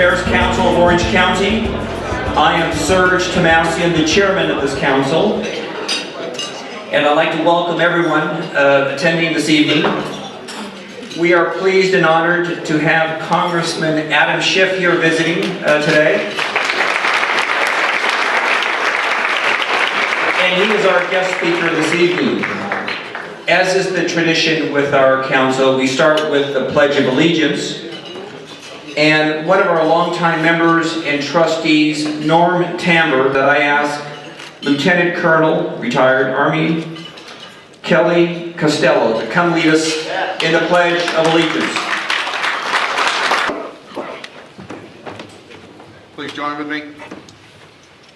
Affairs Council of Orange County. I am Serge, Tomassian, the chairman of this council. And I'd like to welcome everyone attending this evening. We are pleased and honored to have Congressman Adam Schiff here visiting today. And he is our guest speaker this evening. As is the tradition with our council, we start with the Pledge of Allegiance. And one of our longtime members and trustees, Norm Tamber, that I ask Lieutenant Colonel, retired Army, Kelly Costello, to come lead us in the Pledge of Allegiance. Please join with me.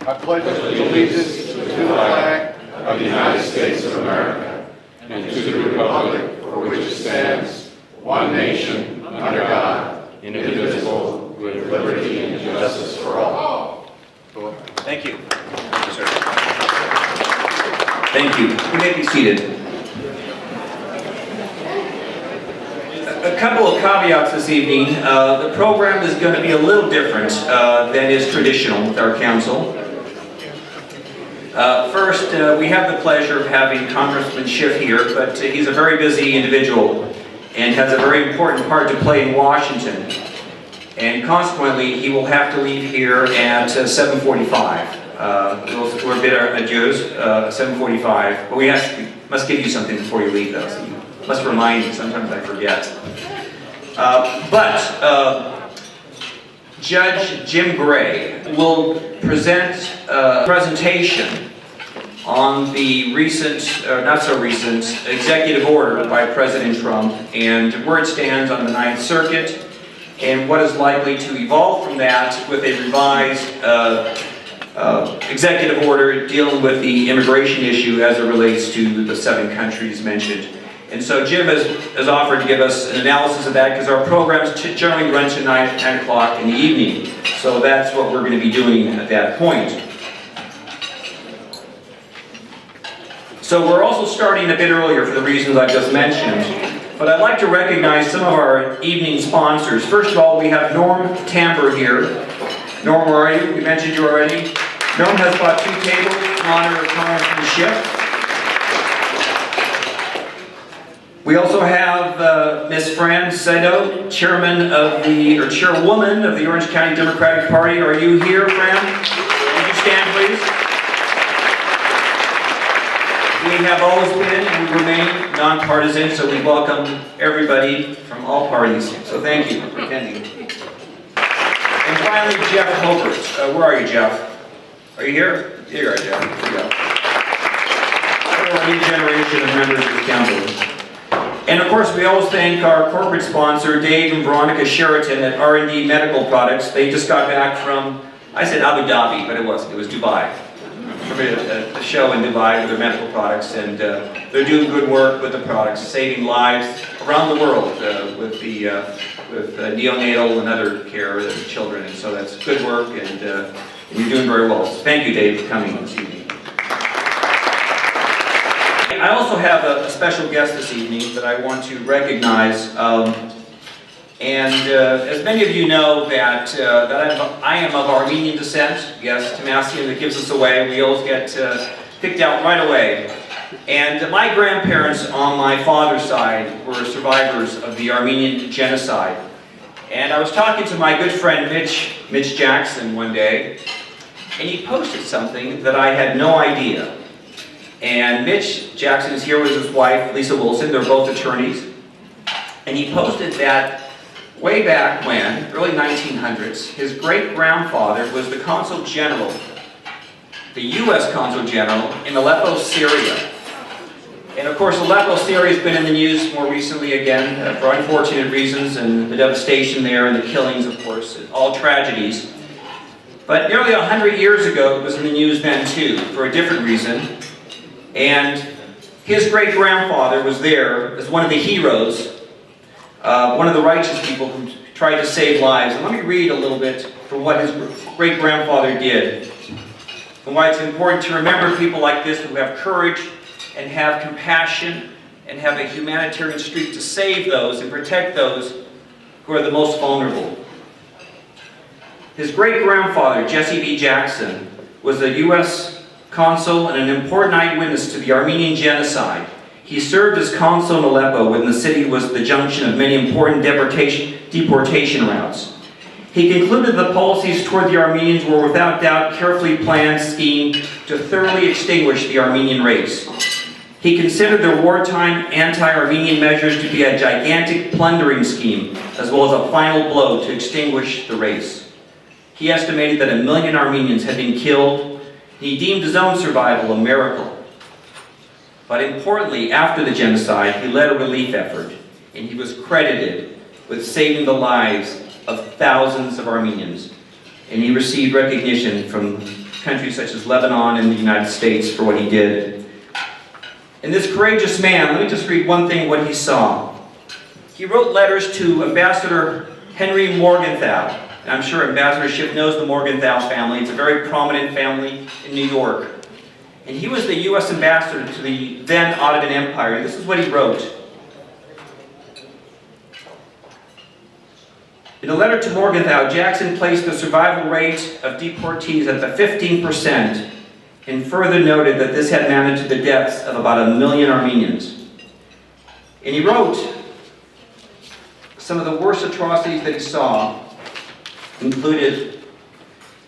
I pledge allegiance to the flag of the United States of America and to the republic for which it stands, one nation, under God, indivisible, with liberty and justice for all. Thank you. Thank you. You may be seated. A couple of caveats this evening. The program is going to be a little different than is traditional with our council. First, we have the pleasure of having Congressman Schiff here, but he's a very busy individual and has a very important part to play in Washington. And consequently, he will have to leave here at 7:45. We're a bit adieus, 7:45, but we must give you something before you leave, though. So you must remind me, sometimes I forget. Judge Jim Gray will present a presentation on the recent, not so recent, executive order by President Trump and where it stands on the Ninth Circuit and what is likely to evolve from that with a revised executive order dealing with the immigration issue as it relates to the 7 countries mentioned. And so Jim has offered to give us an analysis of that because our programs generally run to 9 o'clock in the evening. So that's what we're going to be doing at that point. So we're also starting a bit earlier for the reasons I just mentioned. But I'd like to recognize some of our evening sponsors. First of all, we have Norm Tamber here. Norm, where are you? We mentioned you already. Norm has bought 2 tables in honor of Congressman Schiff. We also have Ms. Fran Sedo, chairwoman of the Orange County Democratic Party. Are you here, Fran? Would you stand, please? We have always been and we remain nonpartisan, so we welcome everybody from all parties. So thank you for attending. And finally, Jeff Hobart. Where are you, Jeff? Are you here? Here you are, Jeff. Here you go. We're a new generation of members of the council. And of course, we always thank our corporate sponsor, Dave and Veronica Sheraton at R&D Medical Products. They just got back from, I said Abu Dhabi, but it wasn't. It was Dubai. From a show in Dubai with their medical products, and they're doing good work with the products, saving lives around the world with neonatal and other care of children. And so that's good work, and you're doing very well. So thank you, Dave, for coming this evening. I also have a special guest this evening that I want to recognize. As many of you know that I am of Armenian descent. Yes, Tomassian, that gives us away. We always get picked out right away. And my grandparents on my father's side were survivors of the Armenian Genocide. And I was talking to my good friend Mitch Jackson one day, and he posted something that I had no idea. And Mitch Jackson is here with his wife, Lisa Wilson. They're both attorneys. And he posted that way back when, early 1900s, his great-grandfather was the Consul General, the U.S. Consul General in Aleppo, Syria. And of course, Aleppo, Syria has been in the news more recently again for unfortunate reasons, and the devastation there and the killings, of course, all tragedies. But nearly 100 years ago, it was in the news then too, for a different reason. And his great-grandfather was there as one of the heroes, one of the righteous people who tried to save lives. And let me read a little bit from what his great-grandfather did, and why it's important to remember people like this who have courage and have compassion and have a humanitarian streak to save those and protect those who are the most vulnerable. His great-grandfather, Jesse B. Jackson, was a U.S. consul and an important eyewitness to the Armenian Genocide. He served as consul in Aleppo when the city was the junction of many important deportation routes. He concluded the policies toward the Armenians were without doubt carefully planned scheme to thoroughly extinguish the Armenian race. He considered their wartime anti-Armenian measures to be a gigantic plundering scheme, as well as a final blow to extinguish the race. He estimated that 1 million Armenians had been killed. He deemed his own survival a miracle. But importantly, after the genocide, he led a relief effort, and he was credited with saving the lives of thousands of Armenians. And he received recognition from countries such as Lebanon and the United States for what he did. And this courageous man, let me just read one thing what he saw. He wrote letters to Ambassador Henry Morgenthau. And I'm sure Ambassador Schiff knows the Morgenthau family. It's a very prominent family in New York. And he was the U.S. ambassador to the then Ottoman Empire. And this is what he wrote. In a letter to Morgenthau, Jackson placed the survival rate of deportees at the 15% and further noted that this had amounted to the deaths of about 1 million Armenians. And he wrote some of the worst atrocities that he saw included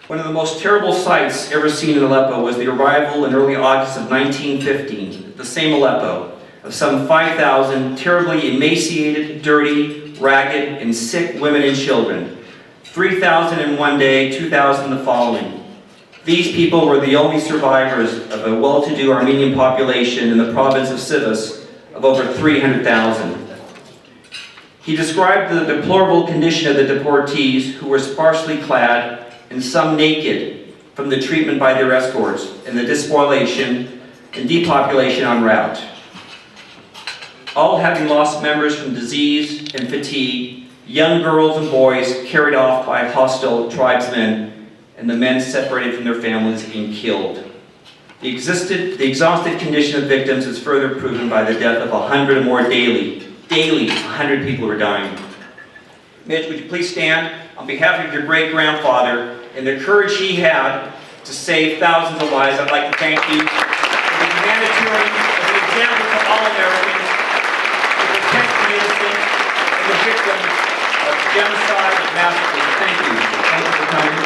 one of the most terrible sights ever seen in Aleppo was the arrival in early August of 1915, the same Aleppo, of some 5,000 terribly emaciated, dirty, ragged, and sick women and children. 3,000 in one day, 2,000 the following. These people were the only survivors of a well-to-do Armenian population in the province of Sivas of over 300,000. He described the deplorable condition of the deportees who were sparsely clad and some naked from the treatment by their escorts and the despoliation and depopulation en route. All having lost members from disease and fatigue, young girls and boys carried off by hostile tribesmen, and the men separated from their families and killed. The exhausted condition of victims is further proven by the death of 100 or more daily. Daily, 100 people are dying. Mitch, would you please stand? On behalf of your great-grandfather and the courage he had to save thousands of lives, I'd like to thank you for the humanitarian as an example to all Americans to protect the innocent and the victims of genocide and massacre. Thank you. Thank you for coming.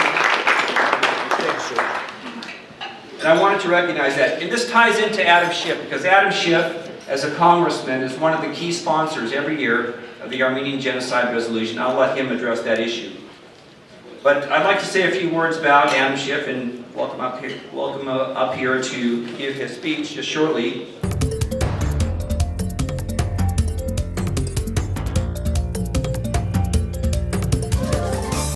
And I wanted to recognize that. And this ties into Adam Schiff, because Adam Schiff, as a congressman, is one of the key sponsors every year of the Armenian Genocide resolution. I'll let him address that issue. But I'd like to say a few words about Adam Schiff and welcome up here to give his speech just shortly.